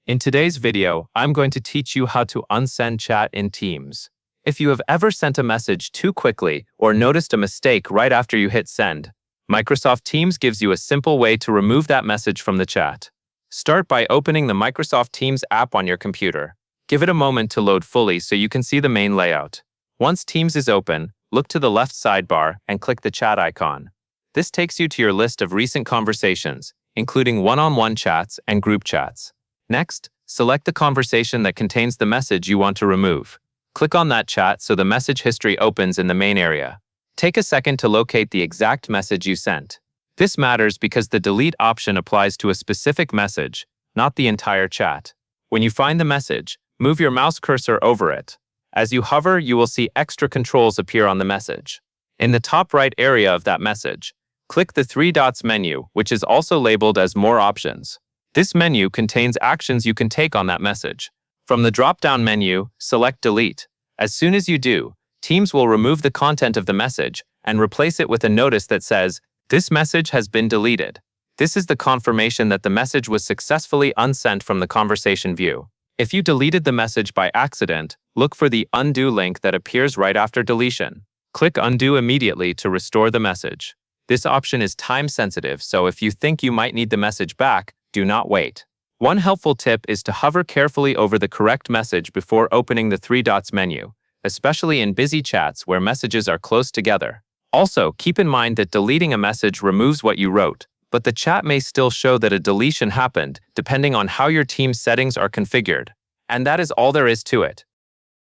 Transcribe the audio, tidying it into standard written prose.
In today's video, I'm going to teach you how to unsend chat in Teams. If you have ever sent a message too quickly or noticed a mistake right after you hit send, Microsoft Teams gives you a simple way to remove that message from the chat. Start by opening the Microsoft Teams app on your computer. Give it a moment to load fully so you can see the main layout. Once Teams is open, look to the left sidebar and click the chat icon. This takes you to your list of recent conversations, including one-on-one chats and group chats. Next, select the conversation that contains the message you want to remove. Click on that chat so the message history opens in the main area. Take a second to locate the exact message you sent. This matters because the delete option applies to a specific message, not the entire chat. When you find the message, move your mouse cursor over it. As you hover, you will see extra controls appear on the message. In the top right area of that message, click the three dots menu, which is also labeled as More Options. This menu contains actions you can take on that message. From the drop-down menu, select Delete. As soon as you do, Teams will remove the content of the message and replace it with a notice that says, "This message has been deleted." This is the confirmation that the message was successfully unsent from the conversation view. If you deleted the message by accident, look for the Undo link that appears right after deletion. Click Undo immediately to restore the message. This option is time-sensitive, so if you think you might need the message back, do not wait. One helpful tip is to hover carefully over the correct message before opening the three dots menu, especially in busy chats where messages are close together. Also, keep in mind that deleting a message removes what you wrote, but the chat may still show that a deletion happened depending on how your Teams settings are configured. And that is all there is to it.